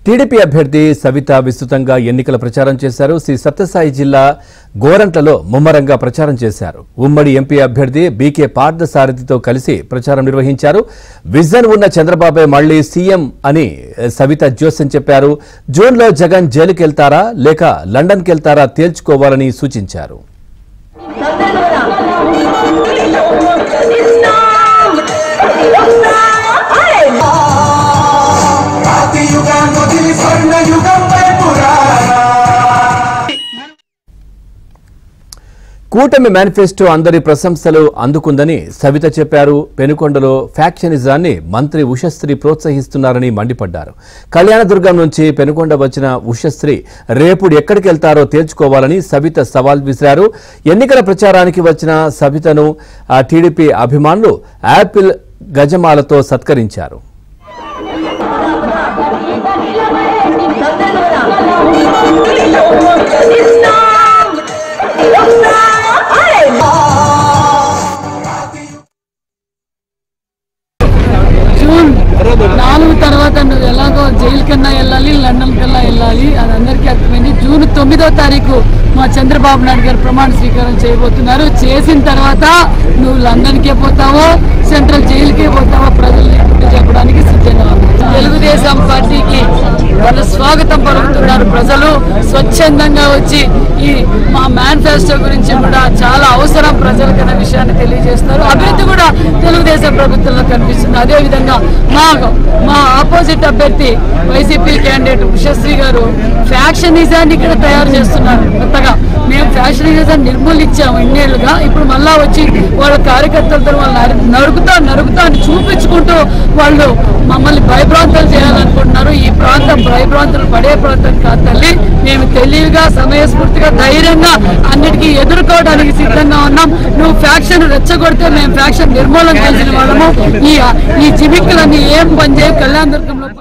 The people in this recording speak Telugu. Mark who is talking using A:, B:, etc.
A: టీడీపీ అభ్యర్థి సవిత విస్తృతంగా ఎన్నికల ప్రచారం చేశారు. శ్రీ సత్యసాయి జిల్లా గోరంట్లలో ముమ్మరంగా ప్రచారం చేశారు. ఉమ్మడి ఎంపీ అభ్యర్థి బీకే పార్థసారథితో కలిసి ప్రచారం నిర్వహించారు. విజన్ ఉన్న చంద్రబాబే మళ్లీ సీఎం అని సవిత జోస్యం చెప్పారు. జూన్లో జగన్ జైలుకెళ్తారా లేక లండన్కి వెళ్తారా తేల్చుకోవాలని సూచించారు. కూటమి మేనిఫెస్టో అందరి ప్రశంసలు అందుకుందని సవిత చెప్పారు. పెనుకొండలో ఫ్యాక్షనిజాన్ని మంత్రి ఉషశ్రీ ప్రోత్సహిస్తున్నారని మండిపడ్డారు. కళ్యాణదుర్గం నుంచి పెనుకొండ వచ్చిన ఉషశ్రీ రేపు ఎక్కడికి వెళ్తారో తేల్చుకోవాలని సవిత సవాల్ విసిరారు. ఎన్నికల ప్రచారానికి వచ్చిన సవితను టీడీపీ అభిమానులు యాపిల్ గజమాలతో సత్కరించారు.
B: జూన్ 4 తర్వాత నువ్వు ఎలాగో జైలు కన్నా వెళ్ళాలి, లండన్ కన్నా వెళ్ళాలి, అది అందరికీ అర్థమైంది. జూన్ 9వ తారీఖు మా చంద్రబాబు నాయుడు గారు ప్రమాణ స్వీకారం చేయబోతున్నారు. చేసిన తర్వాత నువ్వు లండన్కే పోతావో సెంట్రల్ జైలుకే పోతావో ప్రజల్ని చెప్పడానికి సిద్ధంగా ఉన్నారు. తెలుగుదేశం పార్టీకి వాళ్ళ స్వాగతం పలుకుతున్నారు. ప్రజలు స్వచ్ఛందంగా వచ్చి ఈ మా మేనిఫెస్టో గురించి కూడా చాలా అవసరం ప్రజలకు అనే విషయాన్ని తెలియజేస్తున్నారు. అభివృద్ధి కూడా తెలుగుదేశం ప్రభుత్వంలో కనిపిస్తుంది. అదేవిధంగా మా ఆపోజిట్ అభ్యర్థి వైసీపీ క్యాండిడేట్ ఉషశ్రీ గారు ఫ్యాక్షనిజాన్ని ఇక్కడ తయారు చేస్తున్నారు. కొత్తగా మేము ఫ్యాక్షనిజాన్ని నిర్మూలించాము ఇన్నేళ్లుగా. ఇప్పుడు మళ్ళా వచ్చి వాళ్ళ కార్యకర్తలతో వాళ్ళు నరుకుతా అని చూపించుకుంటూ వాళ్ళు మమ్మల్ని భయభ్రాంతాలు చేయాలనుకుంటున్నారు. ఈ ప్రాంతం భయభ్రాంతులు పడే ప్రాంతం కాదు తల్లి. మేము తెలివిగా సమయస్ఫూర్తిగా ధైర్యంగా అన్నిటికీ ఎదుర్కోవడానికి సిద్ధంగా ఉన్నాం. నువ్వు ఫ్యాక్షన్ రెచ్చగొడితే మేము ఫ్యాక్షన్ నిర్మూలన చేసిన వాళ్ళము. ఈ జిమిక్కులన్నీ ఏం పని చేయ కళ్యాణదుర్గంలో